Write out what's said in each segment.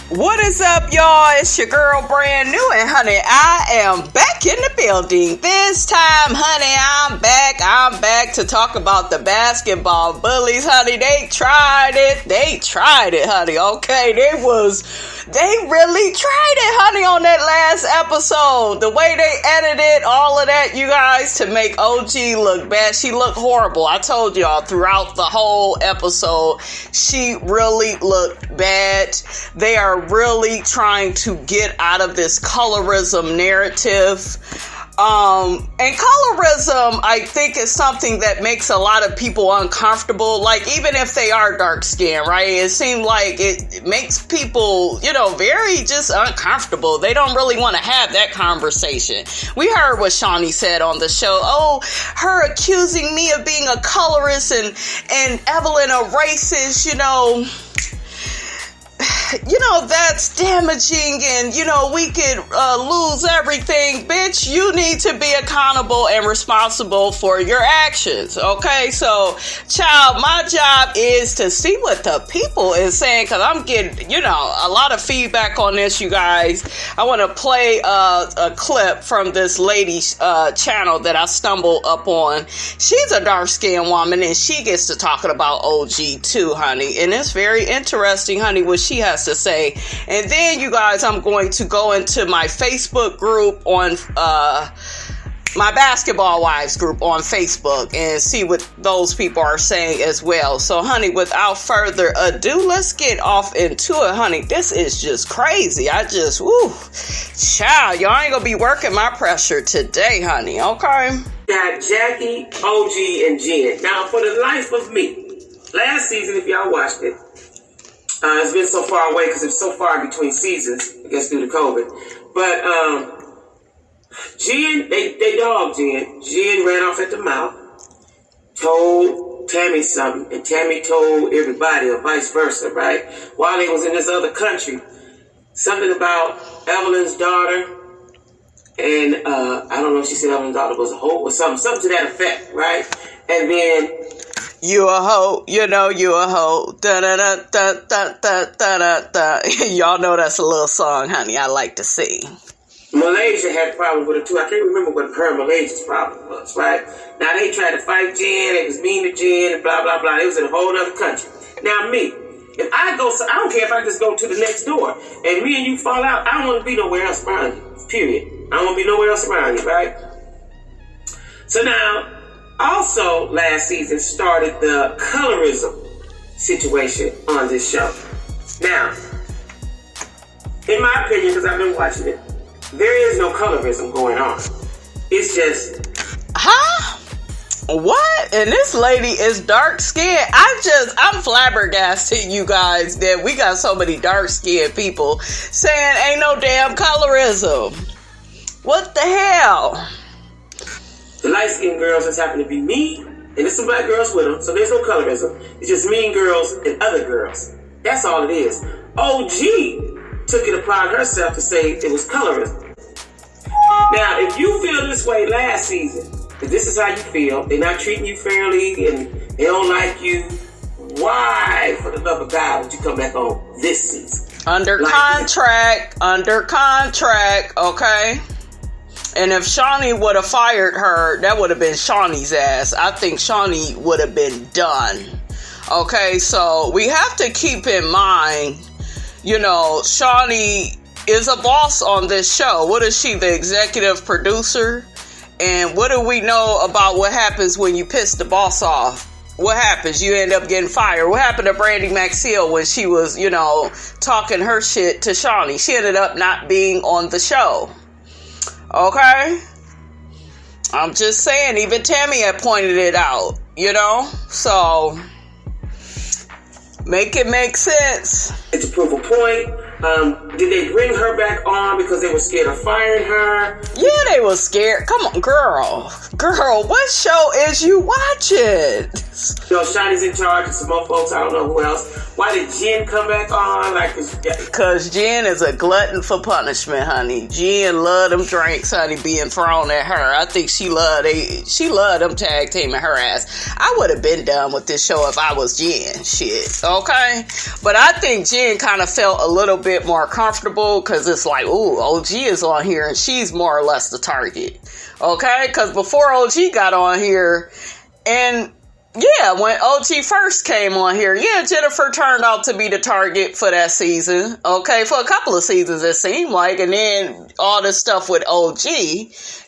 What is up, y'all? It's your girl, Brand New, and honey, I am back in the building. This time, honey, I'm back to talk about the basketball bullies, honey. They tried it, honey, okay? They really tried it, honey, on that last episode. The way they edited all of that, you guys, to make OG look bad. She looked horrible. I told y'all throughout the whole episode, she really looked bad. They are really trying to get out of this colorism narrative. And colorism, I think, is something that makes a lot of people uncomfortable. Like, even if they are dark skinned, right? It seems like it makes people, very just uncomfortable. They don't really want to have that conversation. We heard what Shawnee said on the show. Oh, her accusing me of being a colorist and Evelyn a racist, that's damaging and, we could lose everything. Bitch, you need to be accountable and responsible for your actions, okay? So, child, my job is to see what the people is saying, because I'm getting, a lot of feedback on this, you guys. I want to play a clip from this lady's channel that I stumbled up on. She's a dark-skinned woman, and she gets to talking about OG too, honey. And it's very interesting, honey, what she has to say. And then, you guys, I'm going to go into my Facebook group on my Basketball Wives group on Facebook and see what those people are saying as well. So, honey, without further ado, let's get off into it, honey. This is just crazy. Child, y'all ain't gonna be working my pressure today, honey, okay? Got Jackie, OG, and Jen. Now, for the life of me, last season, if y'all watched it, it's been so far away because it's so far between seasons, I guess due to COVID. But Jen, they dogged Jen. Jen ran off at the mouth, told Tammy something, and Tammy told everybody, or vice versa, right? While they was in this other country, something about Evelyn's daughter, and I don't know if she said Evelyn's daughter was a hoe or something to that effect, right? And then you a hoe, you a hoe. Da da da da da da da da. Y'all know that's a little song, honey. I like to sing. Malaysia had a problem with it too. I can't remember what her Malaysia's problem was, right? Now they tried to fight Jen. They was mean to Jen and blah blah blah. They was in a whole other country. Now me, if I go, I don't care if I just go to the next door and me and you fall out. I don't want to be nowhere else around you. Period. I don't want to be nowhere else around you, right? So now. Also, last season started the colorism situation on this show. Now, in my opinion, because I've been watching it, there is no colorism going on. It's just... Huh? What? And this lady is dark skinned. I'm flabbergasted, you guys, that we got so many dark skinned people saying ain't no damn colorism. What the hell? The light-skinned girls just happen to be me, and there's some black girls with them, so there's no colorism. It's just mean girls and other girls. That's all it is. OG took it upon herself to say it was colorism. Now, if you feel this way last season, if this is how you feel, they're not treating you fairly, and they don't like you, why, for the love of God, would you come back on this season? Under contract, okay? And if Shawnee would have fired her, that would have been Shawnee's ass. I think Shawnee would have been done. Okay, so we have to keep in mind, Shawnee is a boss on this show. What is she, the executive producer? And what do we know about what happens when you piss the boss off? What happens? You end up getting fired. What happened to Brandy Maxfield when she was, talking her shit to Shawnee? She ended up not being on the show. Okay? I'm just saying, even Tammy had pointed it out, So, make it make sense. To prove a point, did they bring her back on because they were scared of firing her? Yeah, they were scared. Come on, girl. Girl, what show is you watching? Shawnee's in charge and some more folks, I don't know who else. Why did Jen come back on? Because Jen is a glutton for punishment, honey. Jen love them drinks, honey, being thrown at her. I think she loved them tag teaming her ass. I would have been done with this show if I was Jen. Shit, okay? But I think Jen kind of felt a little bit bit more comfortable because it's like, ooh, OG is on here and she's more or less the target. Okay? Because before OG got on here, and yeah, when OG first came on here, yeah, Jennifer turned out to be the target for that season. Okay, for a couple of seasons it seemed like, and then all this stuff with OG,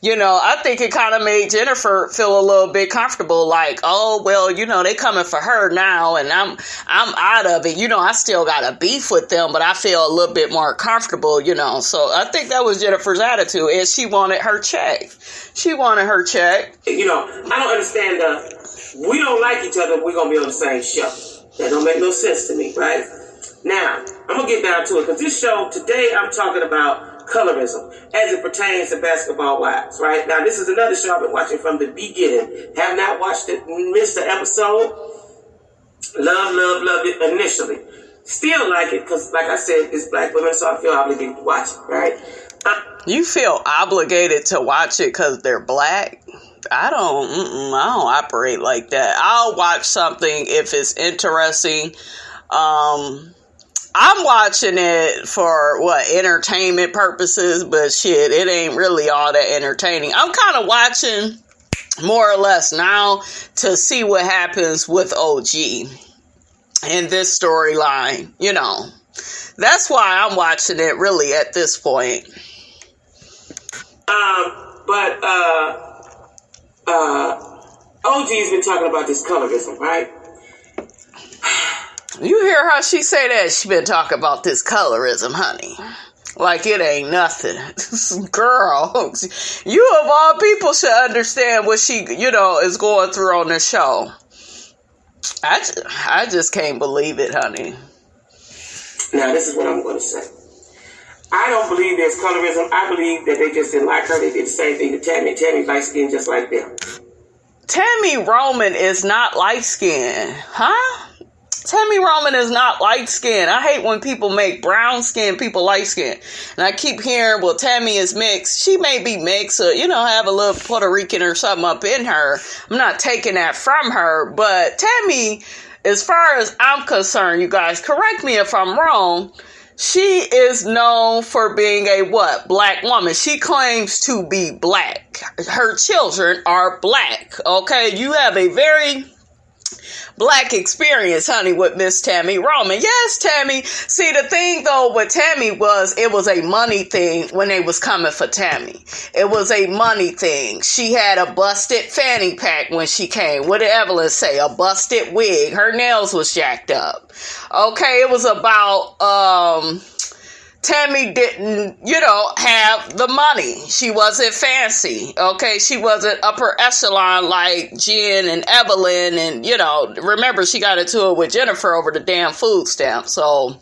you know, I think it kind of made Jennifer feel a little bit comfortable, like, oh, well, you know, they coming for her now, and I'm out of it. You know, I still got a beef with them, but I feel a little bit more comfortable, you know. So I think that was Jennifer's attitude, and she wanted her check. She wanted her check. You know, I don't understand we don't like each other, we're going to be on the same show. That don't make no sense to me, right? Now, I'm going to get down to it, because this show, today I'm talking about colorism as it pertains to Basketball Wives, right? Now, this is another show I've been watching from the beginning. Have not watched it, missed the episode. Love it initially. Still like it, because like I said, it's black women, so I feel obligated to watch it, right? You feel obligated to watch it because they're black? I don't operate like that. I'll watch something if it's interesting. I'm watching it for entertainment purposes, but shit, it ain't really all that entertaining. I'm kind of watching more or less now to see what happens with OG in this storyline, you know. That's why I'm watching it really at this point. OG's been talking about this colorism, right? You hear how she say that? She been talking about this colorism, honey. Like it ain't nothing. Girl, you of all people should understand what she, you know, is going through on this show. I just can't believe it, honey. Now, this is what I'm going to say. I don't believe there's colorism. I believe that they just didn't like her. They did the same thing to Tammy. Tammy's light skinned just like them. Tammy Roman is not light skinned, huh? Tammy Roman is not light skinned. I hate when people make brown skinned people light skinned. And I keep hearing, well, Tammy is mixed. She may be mixed or, you know, have a little Puerto Rican or something up in her. I'm not taking that from her. But Tammy, as far as I'm concerned, you guys, correct me if I'm wrong, she is known for being a black woman. She claims to be black. Her children are black. Okay, you have a very black experience, honey, with Miss Tammy Roman. Yes, Tammy. See, the thing, though, with Tammy was, it was a money thing when they was coming for Tammy. It was a money thing. She had a busted fanny pack when she came. What did Evelyn say? A busted wig. Her nails was jacked up. Okay, it was about, Tammy didn't, you know, have the money. She wasn't fancy, okay? She wasn't upper echelon like Jen and Evelyn and, you know, remember she got into it with Jennifer over the damn food stamp. So,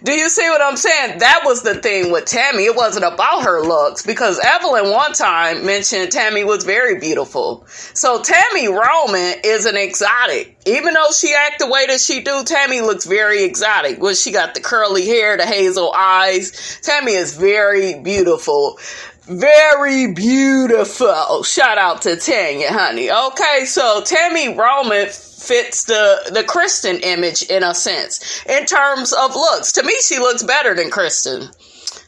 do you see what I'm saying? That was the thing with Tammy. It wasn't about her looks because Evelyn one time mentioned Tammy was very beautiful. So Tammy Roman is an exotic. Even though she act the way that she do, Tammy looks very exotic. Well, she got the curly hair, the hazel eyes. Tammy is very beautiful. Very beautiful. Shout out to Tanya, honey. Okay, so Tammy Roman fits the Kristen image in a sense. In terms of looks. To me, she looks better than Kristen.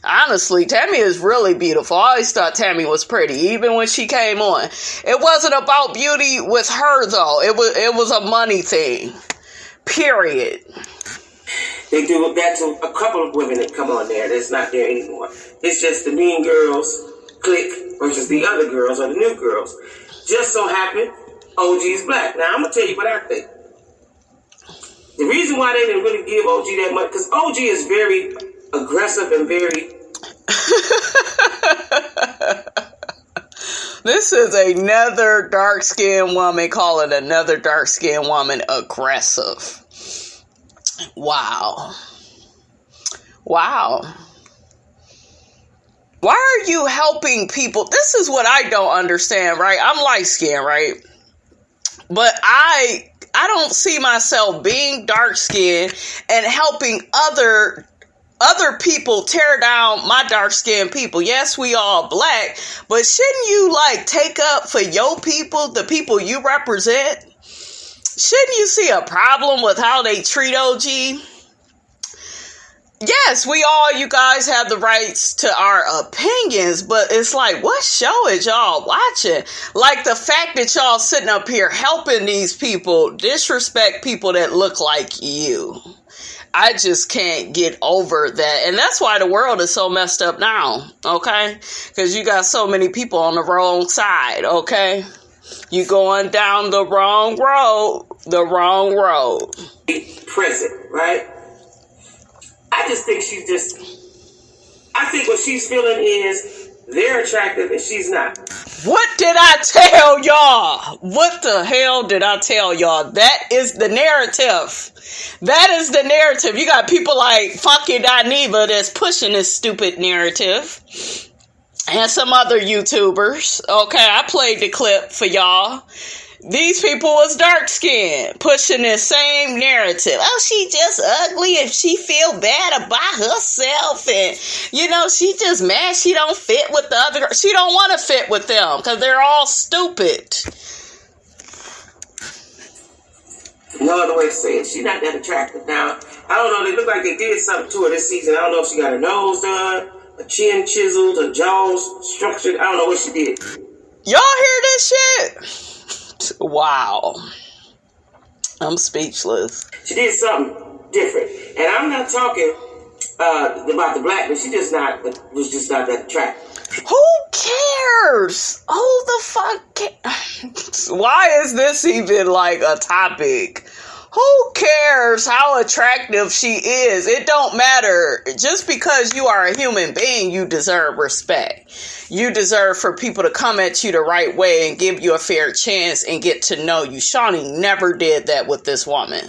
Honestly, Tammy is really beautiful. I always thought Tammy was pretty, even when she came on. It wasn't about beauty with her, though. It was a money thing. Period. They do that to a couple of women that come on there that's not there anymore. It's just the mean girls clique versus the other girls or the new girls. Just so happened, OG is black. Now, I'm going to tell you what I think. The reason why they didn't really give OG that much, because OG is very aggressive and very... This is another dark-skinned woman calling another dark-skinned woman aggressive. Wow. Wow. Why are you helping people? This is what I don't understand, right? I'm light-skinned, right? But I don't see myself being dark-skinned and helping other people tear down my dark-skinned people. Yes, we all black, but shouldn't you take up for your people, the people you represent? Shouldn't you see a problem with how they treat OG? yes, you guys have the rights to our opinions, but it's like, what show is y'all watching? Like the fact that y'all sitting up here helping these people disrespect people that look like you. I just can't get over that. And that's why the world is so messed up now, okay? Because you got so many people on the wrong side, okay? You going down the wrong road. Present, right? I just think I think what she's feeling is they're attractive and she's not. What did I tell y'all? What the hell did I tell y'all? That is the narrative. That is the narrative. You got people like Funky Dineva that's pushing this stupid narrative. And some other YouTubers. Okay, I played the clip for y'all. These people was dark skinned, pushing this same narrative. Oh, she just ugly if she feel bad about herself, and she just mad she don't fit with the other girl. She don't want to fit with them because they're all stupid. No other way to say it. She's not that attractive. Now, I don't know. They look like they did something to her this season. I don't know if she got her nose done, a chin chiseled, her jaws structured. I don't know what she did. Y'all hear this shit? Wow. I'm speechless. She did something different. And I'm not talking about the blackness. She was just not that attractive. Who cares? Who the fuck cares? Why is this even like a topic? Who cares how attractive she is? It don't matter. Just because you are a human being, you deserve respect. You deserve for people to come at you the right way and give you a fair chance and get to know you. Shawnee never did that with this woman.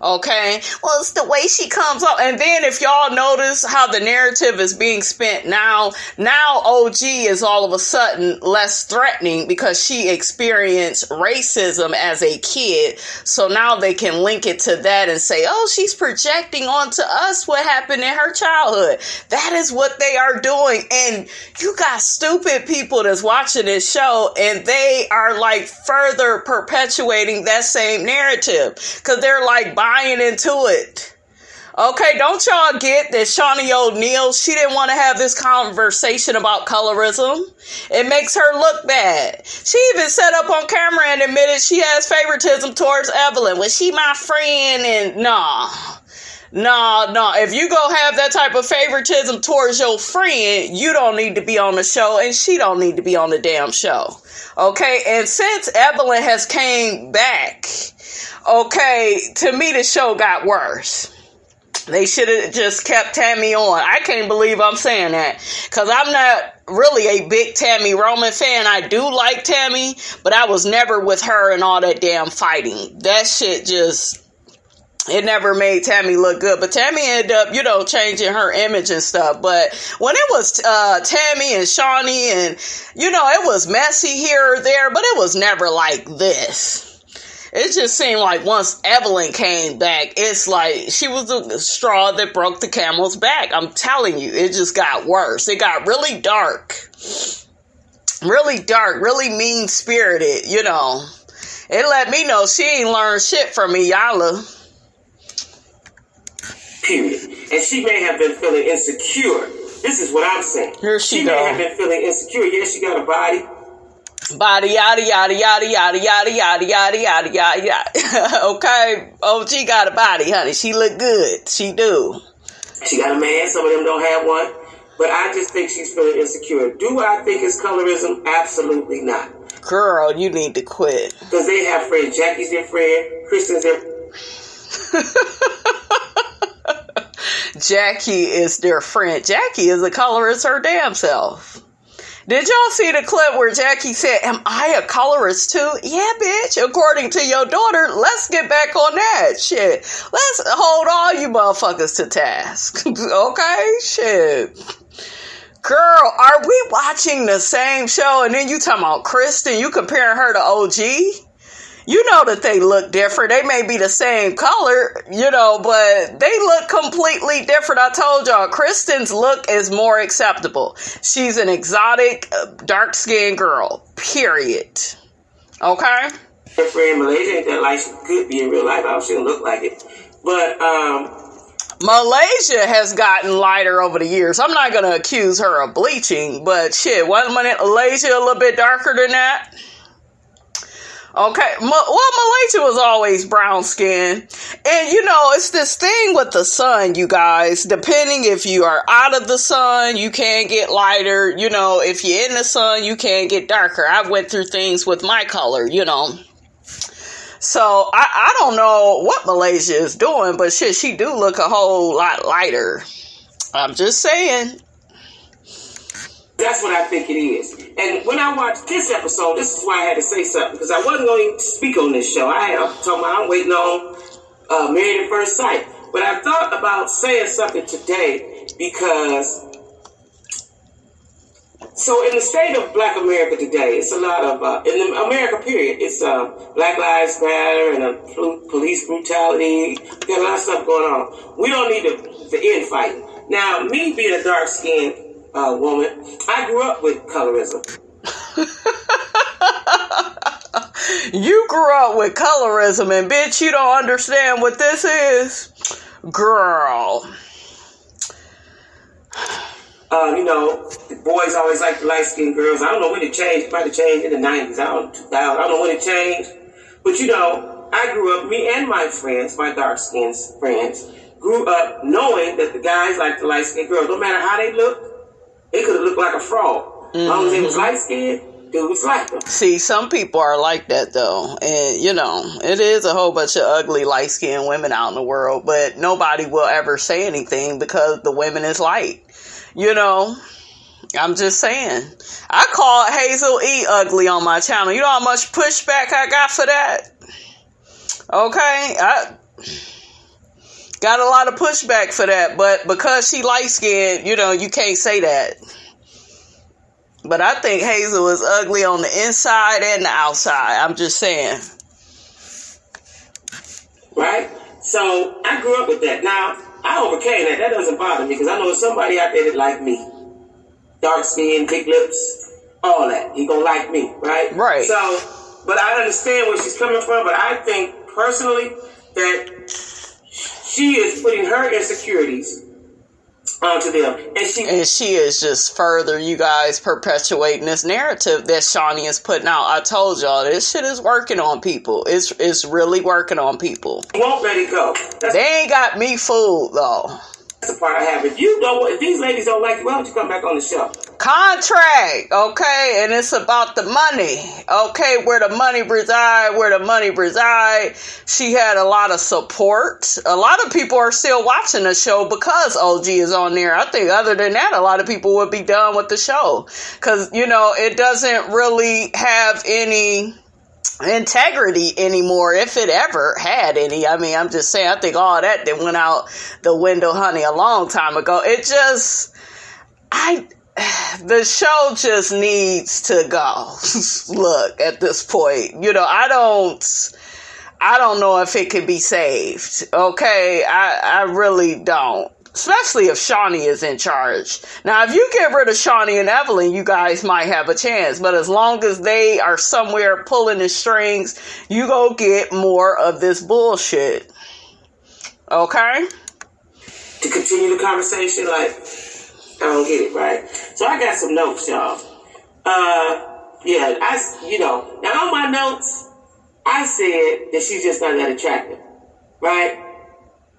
Okay? Well, it's the way she comes up. And then if y'all notice how the narrative is being spent now OG is all of a sudden less threatening because she experienced racism as a kid. So now they can link it to that and say, oh, she's projecting onto us what happened in her childhood. That is what they are doing. And you got stupid people that's watching this show and they are like further perpetuating that same narrative because they're like buying into it. Okay, don't y'all get that Shawnee O'Neal, she didn't want to have this conversation about colorism. It makes her look bad. She even set up on camera and admitted she has favoritism towards Evelyn. Was she my friend? And nah. If you go have that type of favoritism towards your friend, you don't need to be on the show and she don't need to be on the damn show. Okay, and since Evelyn has came back, okay, to me the show got worse. They should have just kept Tammy on. I can't believe I'm saying that because I'm not really a big Tammy Roman fan. I do like Tammy, but I was never with her and all that damn fighting. That shit just... it never made Tammy look good. But Tammy ended up, changing her image and stuff. But when it was Tammy and Shawnee and, it was messy here or there, but it was never like this. It just seemed like once Evelyn came back, it's like she was the straw that broke the camel's back. I'm telling you, it just got worse. It got really dark. Really dark, really mean-spirited, It let me know she ain't learned shit from Iyala. Period. And she may have been feeling insecure. This is what I'm saying. Here she may have been feeling insecure. Yeah, she got a body. Body, yada, yada, yada, yada, yada, yada, yada, yada, yada, yada. Okay, OG got a body, honey. She look good. She do. She got a man. Some of them don't have one. But I just think she's feeling insecure. Do I think it's colorism? Absolutely not. Girl, you need to quit. Because they have friends. Jackie's their friend. Kristen's their... Jackie is their friend. Jackie is a colorist her damn self. Did y'all see the clip where Jackie said, am I a colorist too? Yeah, bitch. According to your daughter, let's get back on that shit. Let's hold all you motherfuckers to task. Okay? Shit. Girl, are we watching the same show? And then you talking about Kristen, you comparing her to OG? You know that they look different. They may be the same color, but they look completely different. I told y'all, Kristen's look is more acceptable. She's an exotic, dark-skinned girl, period. Okay? Her friend Malaysia ain't that like she could be in real life. I don't, she don't look like it. But Malaysia has gotten lighter over the years. I'm not going to accuse her of bleaching, but shit, wasn't Malaysia a little bit darker than that? Okay, well, Malaysia was always brown skin. And, you know, it's this thing with the sun, you guys. Depending if you are out of the sun, you can get lighter. You know, if you're in the sun, you can get darker. I went through things with my color, you know. So, I don't know what Malaysia is doing, but shit, she do look a whole lot lighter. I'm just saying. That's what I think it is. And when I watched this episode, this is why I had to say something, because I wasn't going to speak on this show. I'm waiting on Married at First Sight. But I thought about saying something today because, so in the state of Black America today, it's a lot of, in the America period, it's Black Lives Matter and police brutality. There's a lot of stuff going on. We don't need the infighting. Now, me being a dark-skinned woman, I grew up with colorism. You grew up with colorism, and bitch, you don't understand what this is? Girl. You know, the boys always like the light-skinned girls. I don't know when it changed. It might have changed in the 90s. I don't know when it changed. But, you know, I grew up, me and my friends, my dark-skinned friends, grew up knowing that the guys like the light-skinned girls. No matter how they look, they could have looked like a frog. As long as they was light-skinned, dudes like them. See, some people are like that, though. And, you know, it is a whole bunch of ugly, light-skinned women out in the world. But nobody will ever say anything because the women is light. You know, I'm just saying. I called Hazel E ugly on my channel. You know how much pushback I got for that? Okay, I got a lot of pushback for that, but because she light-skinned, you know, you can't say that. But I think Hazel is ugly on the inside and the outside. I'm just saying. Right? So, I grew up with that. Now, I overcame that. That doesn't bother me because I know there's somebody out there that like me. Dark skin, big lips, all that. He gonna like me, right? Right. So, but I understand where she's coming from, but I think personally that she is putting her insecurities onto them. And she is just further, you guys, perpetuating this narrative that Shawnee is putting out. I told y'all, this shit is working on people. It's really working on people. Won't let it go. They ain't got me fooled, though. That's the part I have. If these ladies don't like you, why don't you come back on the show? Contract, okay? And it's about the money, okay? Where the money reside. She had a lot of support. A lot of people are still watching the show because OG is on there. I think other than that, a lot of people would be done with the show. Because, you know, it doesn't really have any integrity anymore, if it ever had any. I mean, I'm just saying, I think all that went out the window, honey, a long time ago. The show just needs to go. Look, at this point, you know, I don't know if it can be saved. Okay, I really don't. Especially if Shawnee is in charge. Now, if you get rid of Shawnee and Evelyn, you guys might have a chance. But as long as they are somewhere pulling the strings, you go get more of this bullshit. Okay? To continue the conversation, like, I don't get it, right? So I got some notes, y'all. Now on my notes, I said that she's just not that attractive, right?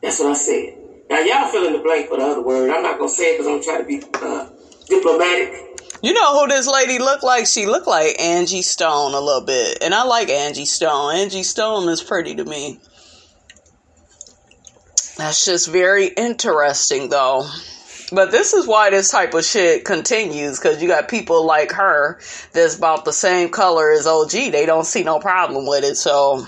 That's what I said. Now, y'all fill in the blank for the other word. I'm not going to say it because I'm trying to be diplomatic. You know who this lady looked like? She looked like Angie Stone a little bit. And I like Angie Stone. Angie Stone is pretty to me. That's just very interesting, though. But this is why this type of shit continues. Because you got people like her that's about the same color as OG. They don't see no problem with it. So,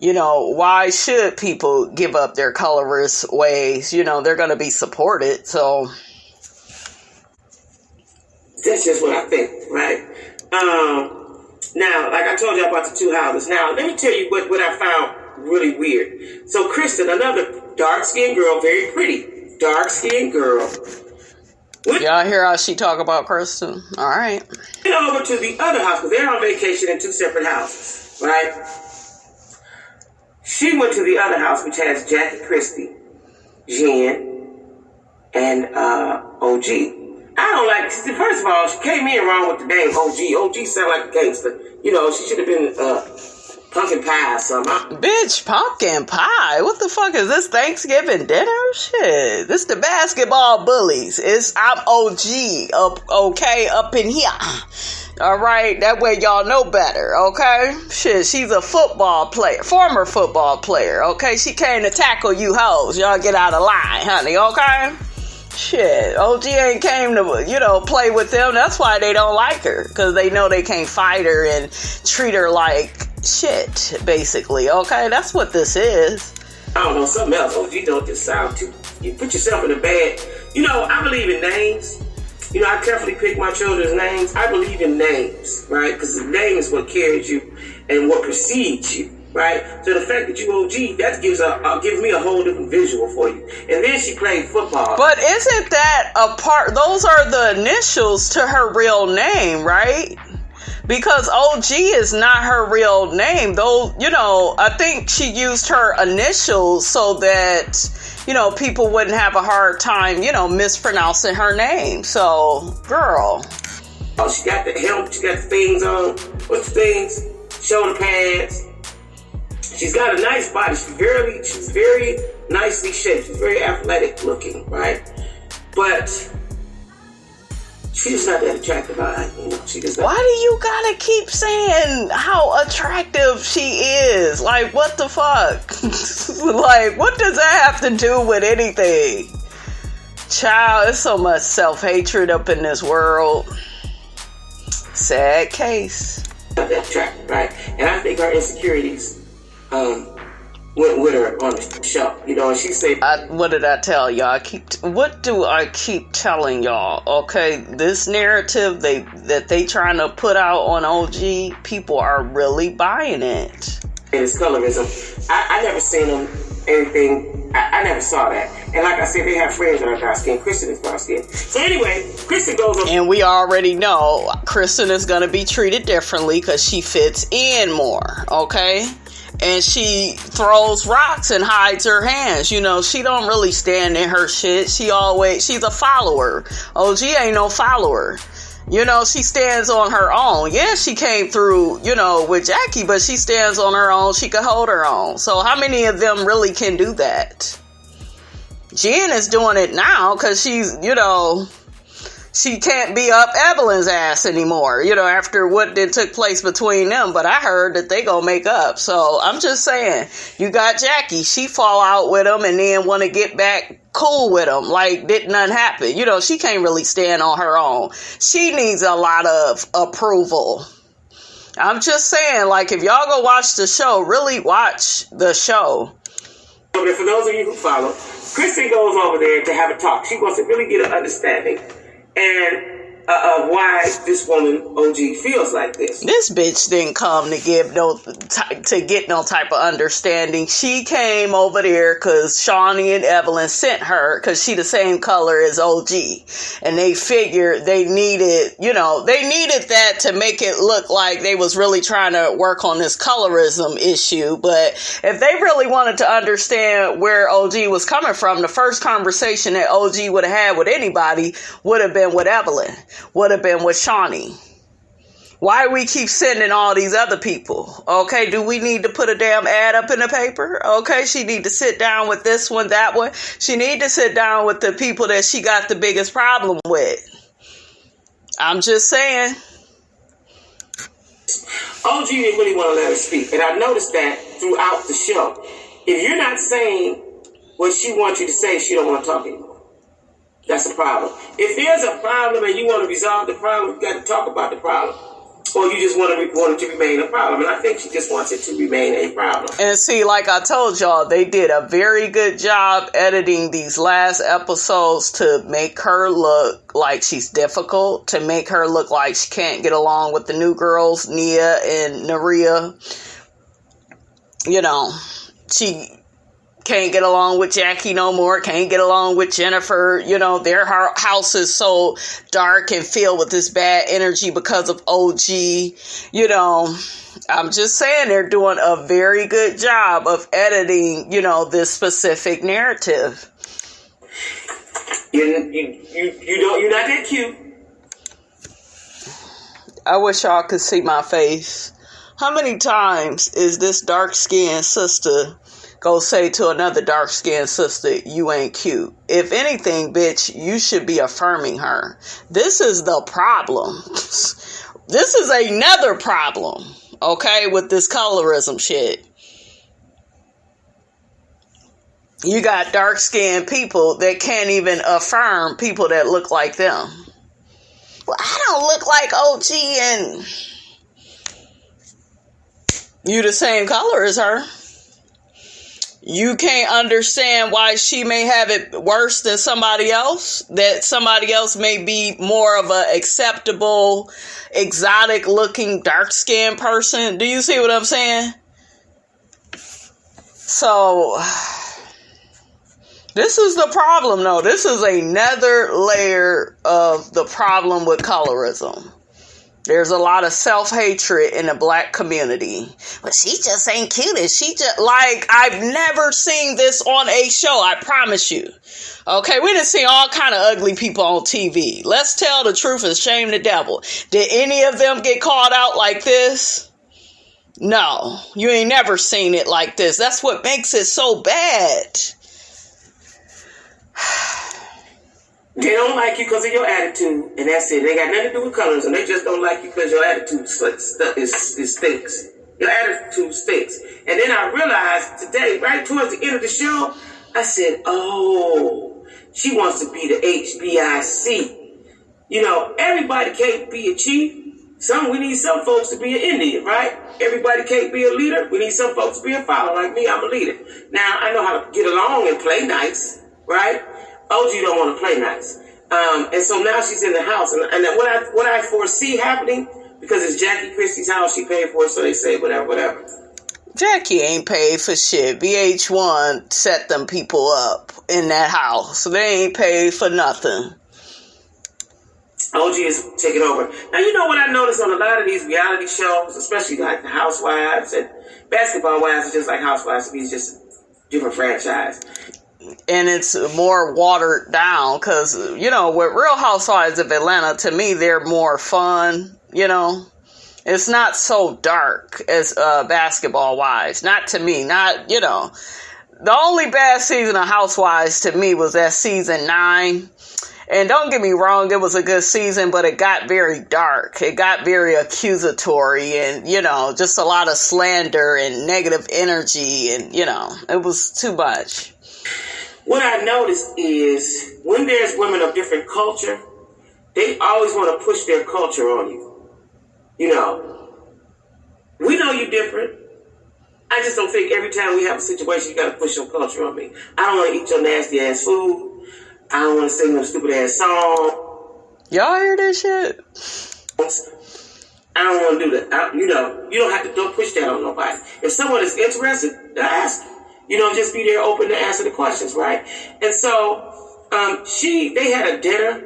you know, why should people give up their colorist ways? You know, they're going to be supported, so. That's just what I think, right? Now, like I told you about the two houses. Now, let me tell you what I found really weird. So, Kristen, another dark-skinned girl, very pretty, dark-skinned girl. Y'all hear how she talk about Kristen? All right. Went over to the other house, because they're on vacation in two separate houses, right? She went to the other house, which has Jackie Christie. Jen, and OG. I don't like, first of all, she came in wrong with the name OG. OG sound like a gangster. You know, she should have been pumpkin pie or something. Bitch, pumpkin pie? What the fuck is this, Thanksgiving dinner? Shit, this the basketball bullies. I'm OG, up in here. All right, that way y'all know better, okay? Shit, she's a football player, former football player, okay? She came to tackle you hoes. Y'all get out of line, honey, okay? Shit, OG ain't came to, play with them. That's why they don't like her, because they know they can't fight her and treat her like shit, basically, okay? That's what this is. I don't know, something else. OG don't just sound too... You put yourself in a bad... I believe in names. I carefully pick my children's names. I believe in names, right? Because the name is what carries you and what precedes you, right? So the fact that you OG, that gives me a whole different visual for you. And then she played football. But isn't that a part? Those are the initials to her real name, right? Because OG is not her real name. Though, I think she used her initials so that, people wouldn't have a hard time, mispronouncing her name. So, girl. Oh, she got the helmet. She got the things on. What's the things? Shoulder pads. She's got a nice body. She's very nicely shaped. She's very athletic looking, right? But she's not that attractive. She just not. Why do you gotta keep saying how attractive she is? Like, what the fuck? Like, what does that have to do with anything? Child, there's so much self-hatred up in this world. Sad case. Not that attractive, right? And I think her insecurities went with her on the show, and she said, what did I tell y'all? What do I keep telling y'all? Okay, this narrative that they trying to put out on OG, people are really buying it. And it's colorism. I never seen them anything. I never saw that. And like I said, they have friends that are dark skin. Kristen is dark skin. So anyway, Kristen goes on. And we already know Kristen is going to be treated differently because she fits in more, okay? And she throws rocks and hides her hands. She don't really stand in her shit. She's a follower. OG ain't no follower. She stands on her own. Yeah, she came through, with Jackie, but she stands on her own. She could hold her own. So how many of them really can do that? Jen is doing it now because she's, she can't be up Evelyn's ass anymore, after what took place between them. But I heard that they gonna make up. So I'm just saying, you got Jackie. She fall out with him and then want to get back cool with him. Like, did nothing happen. She can't really stand on her own. She needs a lot of approval. I'm just saying, like, if y'all go watch the show, really watch the show. For those of you who follow, Kristen goes over there to have a talk. She wants to really get an understanding and of why this woman OG feels like this. This bitch didn't come to get no type of understanding. She came over there because Shawnee and Evelyn sent her because she the same color as OG, and they figured they needed that to make it look like they was really trying to work on this colorism issue. But if they really wanted to understand where OG was coming from, the first conversation that OG would have had with anybody would have been with Evelyn. Would have been with Shawnee. Why we keep sending all these other people? Okay, do we need to put a damn ad up in the paper? Okay, she need to sit down with this one, that one. She need to sit down with the people that she got the biggest problem with. I'm just saying. OG didn't really want to let her speak. And I noticed that throughout the show. If you're not saying what she wants you to say, she don't want to talk anymore. That's a problem. If there's a problem and you want to resolve the problem, you got to talk about the problem. Or you just want it to remain a problem. And I think she just wants it to remain a problem. And see, like I told y'all, they did a very good job editing these last episodes to make her look like she's difficult, to make her look like she can't get along with the new girls, Nia and Naria. She can't get along with Jackie no more, can't get along with Jennifer. Their house is so dark and filled with this bad energy because of OG. I'm just saying they're doing a very good job of editing, this specific narrative. You're not that cute. I wish y'all could see my face. How many times is this dark-skinned sister go say to another dark-skinned sister, you ain't cute? If anything, bitch, you should be affirming her. This is the problem. This is another problem, okay, with this colorism shit. You got dark-skinned people that can't even affirm people that look like them. Well, I don't look like OG and you the same color as her. You can't understand why she may have it worse than somebody else. That somebody else may be more of a acceptable, exotic looking, dark-skinned person. Do you see what I'm saying? So, this is the problem, though. This is another layer of the problem with colorism. There's a lot of self-hatred in the black community. But she just ain't cute. And she just, like, I've never seen this on a show. I promise you. Okay, we done seen all kind of ugly people on TV. Let's tell the truth and shame the devil. Did any of them get called out like this? No. You ain't never seen it like this. That's what makes it so bad. They don't like you because of your attitude, and that's it. They got nothing to do with colors, and they just don't like you because your attitude stinks. Your attitude stinks. And then I realized today, right towards the end of the show, I said, oh, she wants to be the HBIC. You know, everybody can't be a chief. We need some folks to be an Indian, right? Everybody can't be a leader. We need some folks to be a follower. Like me, I'm a leader. Now, I know how to get along and play nice, right? OG don't want to play nice. And so now she's in the house. And what I foresee happening, because it's Jackie Christie's house, she paid for it, so they say whatever. Jackie ain't paid for shit. VH1 set them people up in that house. So they ain't paid for nothing. OG is taking over. Now, you know what I noticed on a lot of these reality shows, especially like the Housewives and Basketball Wives, is just like Housewives to me, it's just a different franchise. And it's more watered down because, you know, with Real Housewives of Atlanta, to me, they're more fun, you know. It's not so dark as Basketball Wives. Not to me. Not, you know. The only bad season of Housewives to me was that season 9. And don't get me wrong, it was a good season, but it got very dark. It got very accusatory and, you know, just a lot of slander and negative energy. And, you know, it was too much. What I noticed is when there's women of different culture, they always want to push their culture on you. You know, we know you're different. I just don't think every time we have a situation, you got to push your culture on me. I don't want to eat your nasty ass food. I don't want to sing no stupid ass song. Y'all hear this shit? I don't want to do that. You know, you don't push that on nobody. If someone is interested, ask. You know, just be there open to answer the questions, right? And so, they had a dinner.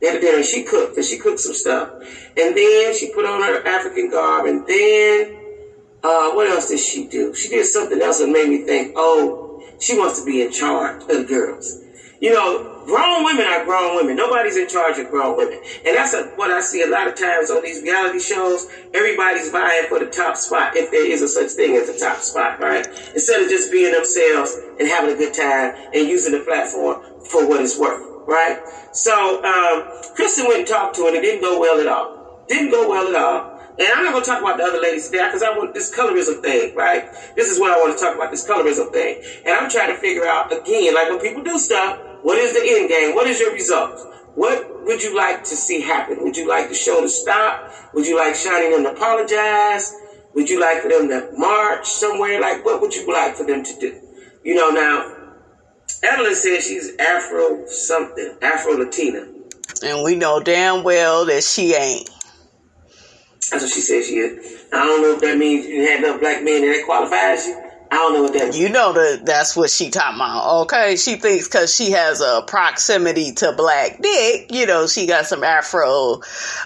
They had a dinner and she cooked. And she cooked some stuff. And then she put on her African garb. And then, what else did she do? She did something else that made me think, oh, she wants to be in charge of the girls. You know, grown women are grown women. Nobody's in charge of grown women. And that's what I see a lot of times on these reality shows. Everybody's vying for the top spot, if there is a such thing as a top spot, right? Instead of just being themselves and having a good time and using the platform for what it's worth, right? So, Kristen went and talked to her and it didn't go well at all. And I'm not going to talk about the other ladies today because I want this colorism thing, right? This is what I want to talk about, this colorism thing. And I'm trying to figure out, again, like when people do stuff, what is the end game? What is your result? What would you like to see happen? Would you like the show to stop? Would you like Shani and them to apologize? Would you like for them to march somewhere? Like, what would you like for them to do? You know, now, Evelyn says she's Afro-Latina. And we know damn well that she ain't. That's what she said she is. I don't know if that means you had enough black men and that qualifies you. I don't know what that means. You know that's what she talking about, okay? She thinks because she has a proximity to black dick, you know, she got some Afro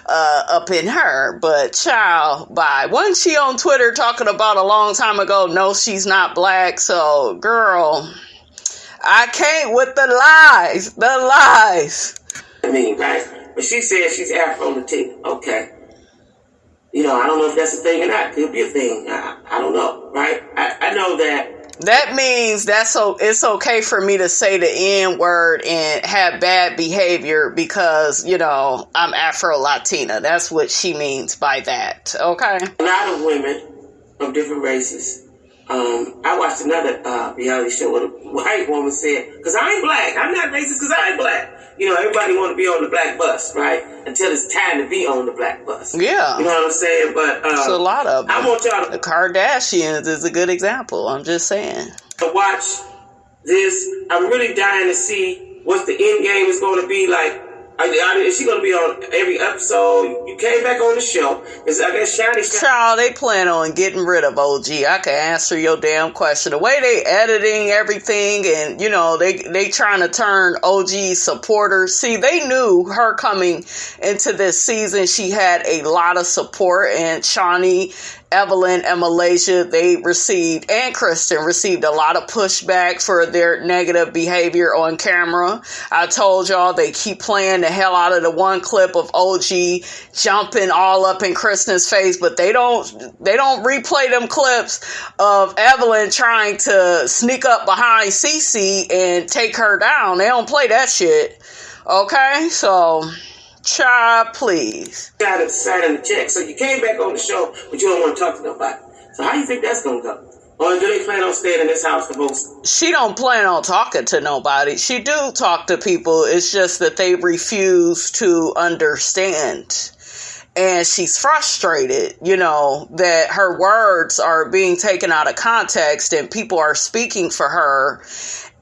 up in her. But child, wasn't she on Twitter talking about a long time ago, no, she's not black. So, girl, I can't with the lies. The lies. I mean, right? But she said she's Afro Latina. Okay. You know, I don't know if that's a thing or not. Could be a thing. I don't know, right? I know that. That means it's okay for me to say the N word and have bad behavior because, you know, I'm Afro-Latina. That's what she means by that. Okay? A lot of women of different races. I watched another reality show where a white woman said, because I ain't black. I'm not racist because I ain't black. You know, everybody want to be on the black bus, right? Until it's time to be on the black bus. Yeah. You know what I'm saying? But it's a lot of them. I want y'all to... The Kardashians is a good example. I'm just saying. To watch this, I'm really dying to see what the end game is going to be like. Is she going to be on every episode? You came back on the show. It's, I guess, Child, they plan on getting rid of OG. I can answer your damn question. The way they editing everything and, you know, they trying to turn OG supporters. See, they knew her coming into this season. She had a lot of support, and Shawnee, Evelyn, and Malaysia, they received, and Kristen received a lot of pushback for their negative behavior on camera. I told y'all they keep playing the hell out of the one clip of OG jumping all up in Kristen's face, but they don't replay them clips of Evelyn trying to sneak up behind Cece and take her down. They don't play that shit. Okay, so child, please. Got to sign the check. So you came back on the show, but you don't want to talk to nobody. So how you think that's gonna go? Or do they plan on staying in this house the most? She don't plan on talking to nobody. She do talk to people. It's just that they refuse to understand. And she's frustrated, you know, that her words are being taken out of context and people are speaking for her.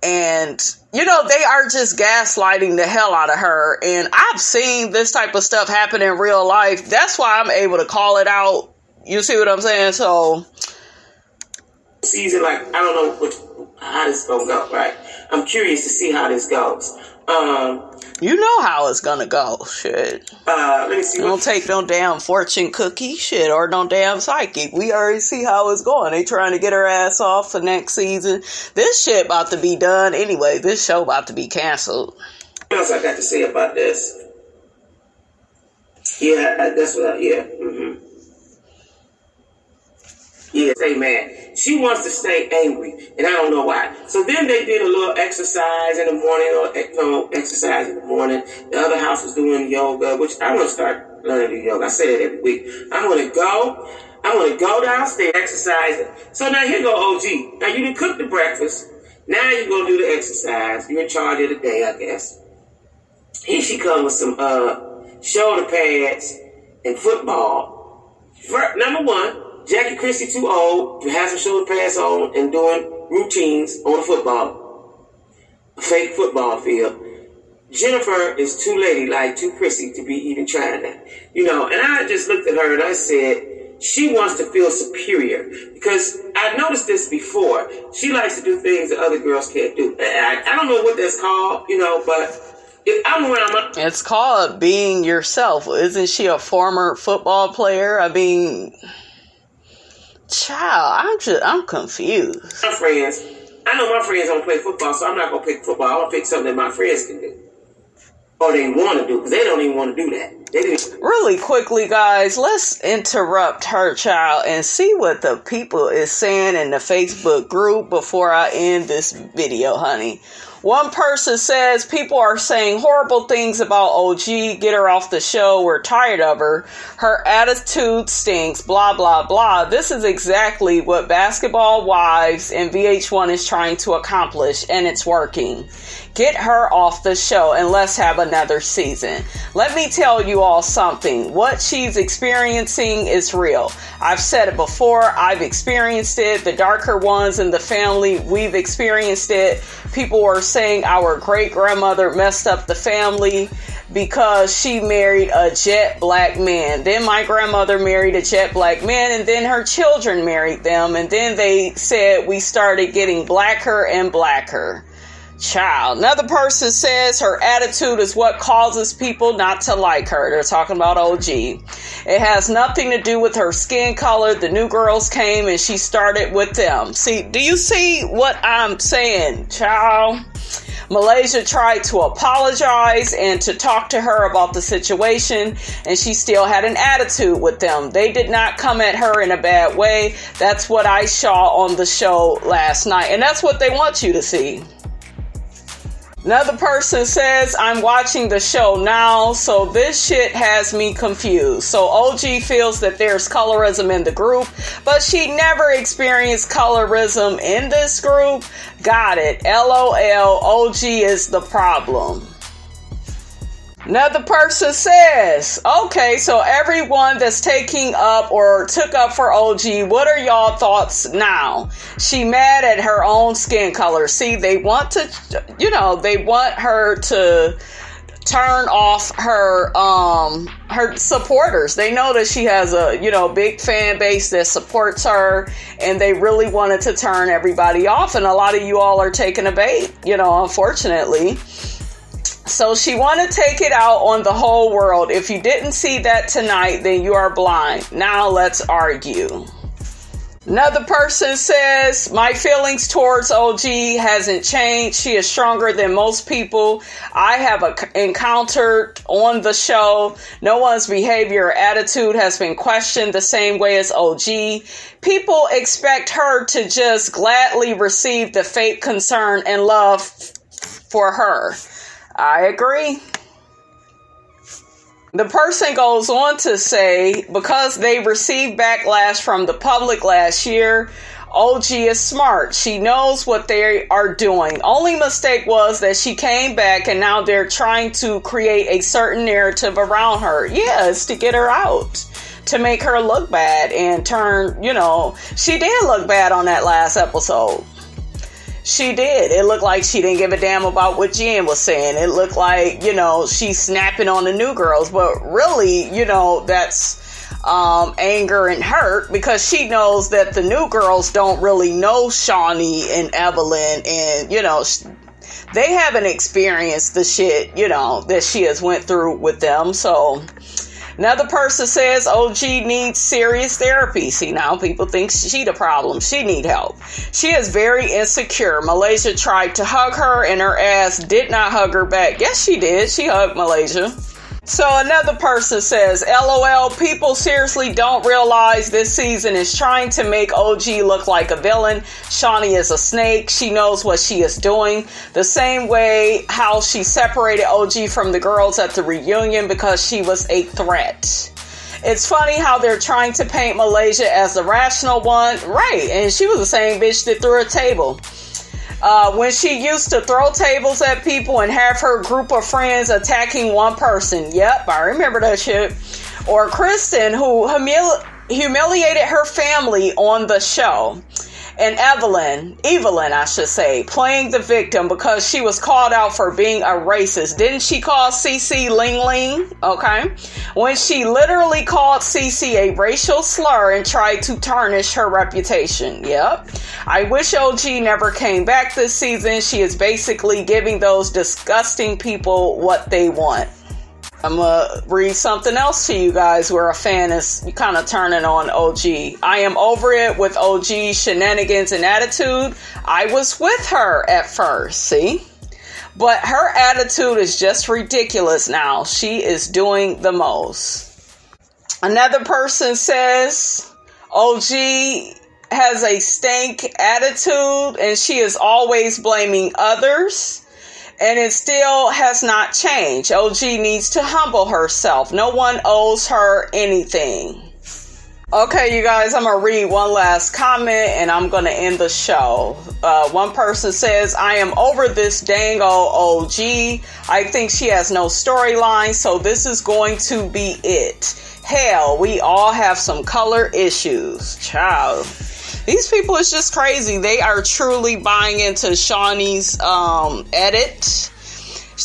And, you know, they are just gaslighting the hell out of her. And I've seen this type of stuff happen in real life. That's why I'm able to call it out. You see what I'm saying? So season, like, I don't know how this is gonna go, right? I'm curious to see how this goes. You know how it's gonna go, shit. Let me see. Don't take no damn fortune cookie shit or no damn psychic. We already see how it's going. They trying to get her ass off for next season. This shit about to be done anyway. This show about to be canceled. What else I got to say about this? Yeah, that's what Yeah, say man. She wants to stay angry, and I don't know why. So then they did a little exercise in the morning, exercise in the morning. The other house was doing yoga, which I'm going to start learning to do yoga. I say that every week. I'm going to go downstairs, exercising. So now here go OG. Now you didn't cook the breakfast. Now you're going to do the exercise. You're in charge of the day, I guess. Here she comes with some shoulder pads and football. Number one, Jackie Christie too old to have some shoulder pads on and doing routines on a fake football field. Jennifer is too ladylike, too prissy to be even trying that. You know, and I just looked at her and I said, she wants to feel superior. Because I noticed this before. She likes to do things that other girls can't do. I don't know what that's called, you know, but if I'm around it's called being yourself. Isn't she a former football player? I mean, child, I'm confused. My friends, I know my friends don't play football, so I'm not going to pick football. I'm going to pick something that my friends can do. Or they want to do, because they don't even want to do that. Really quickly, guys, let's interrupt her, child, and see what the people is saying in the Facebook group before I end this video, honey. One person says people are saying horrible things about OG. Get her off the show. We're tired of her. Her attitude stinks. Blah, blah, blah. This is exactly what Basketball Wives and VH1 is trying to accomplish, and it's working. Get her off the show and let's have another season. Let me tell you all something. What she's experiencing is real. I've said it before. I've experienced it. The darker ones in the family, we've experienced it. People were saying our great-grandmother messed up the family because she married a jet black man. Then my grandmother married a jet black man, and then her children married them. And then they said we started getting blacker and blacker. Child. Another person says her attitude is what causes people not to like her. They're talking about OG. It has nothing to do with her skin color. The new girls came and she started with them. See, do you see what I'm saying, child? Malaysia tried to apologize and to talk to her about the situation, and she still had an attitude with them. They did not come at her in a bad way. That's what I saw on the show last night, and that's what they want you to see. Another person says, I'm watching the show now, so this shit has me confused. So OG feels that there's colorism in the group, but she never experienced colorism in this group. Got it. LOL, OG is the problem. Another person says, okay, so everyone that's taking up or took up for OG, what are y'all thoughts now? She mad at her own skin color. See, they want to, they want her to turn off her supporters. They know that she has a, big fan base that supports her, and they really wanted to turn everybody off. And a lot of you all are taking a bait, unfortunately. So she want to take it out on the whole world. If you didn't see that tonight, then you are blind. Now let's argue. Another person says, my feelings towards OG hasn't changed. She is stronger than most people I have encountered on the show. No one's behavior or attitude has been questioned the same way as OG. People expect her to just gladly receive the fake concern and love for her. I agree. The person goes on to say, because they received backlash from the public last year, OG is smart. She knows what they are doing. Only mistake was that she came back and now they're trying to create a certain narrative around her. Yeah, it's to get her out, to make her look bad and turn, she did look bad on that last episode. She did. It looked like she didn't give a damn about what Jen was saying. It looked like, she's snapping on the new girls. But really, that's anger and hurt, because she knows that the new girls don't really know Shawnee and Evelyn. And, they haven't experienced the shit, that she has went through with them. So another person says OG needs serious therapy. See, now people think she the problem. She need help. She is very insecure. Malaysia tried to hug her and her ass did not hug her back. Yes, she did. She hugged Malaysia. So another person says, LOL, people seriously don't realize this season is trying to make OG look like a villain. Shawnee is a snake. She knows what she is doing. The same way how she separated OG from the girls at the reunion because she was a threat. It's funny how they're trying to paint Malaysia as the rational one. Right, and she was the same bitch that threw a table. When she used to throw tables at people and have her group of friends attacking one person. Yep, I remember that shit. Or Kristen, who humiliated her family on the show. And Evelyn, I should say, playing the victim because she was called out for being a racist. Didn't she call Cece Ling Ling? Okay. When she literally called Cece a racial slur and tried to tarnish her reputation. Yep. I wish OG never came back this season. She is basically giving those disgusting people what they want. I'm going to read something else to you guys where a fan is kind of turning on OG. I am over it with OG shenanigans and attitude. I was with her at first, see? But her attitude is just ridiculous now. She is doing the most. Another person says OG has a stank attitude and she is always blaming others. And it still has not changed. OG needs to humble herself. No one owes her anything. Okay, you guys, I'm going to read one last comment and I'm going to end the show. One person says, I am over this dang old OG. I think she has no storyline, so this is going to be it. Hell, we all have some color issues. Child. These people is just crazy. They are truly buying into Shawnee's edit.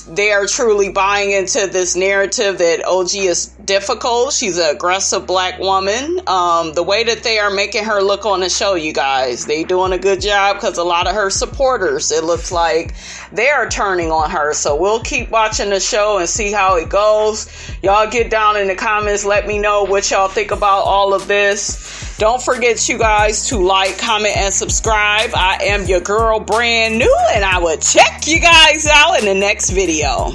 They are truly buying into this narrative that OG is difficult. She's an aggressive black woman. The way that they are making her look on the show, you guys, they doing a good job because a lot of her supporters, it looks like they are turning on her. So we'll keep watching the show and see how it goes. Y'all get down in the comments. Let me know what y'all think about all of this. Don't forget, you guys, to like, comment, and subscribe. I am your girl, Brand New, and I will check you guys out in the next video.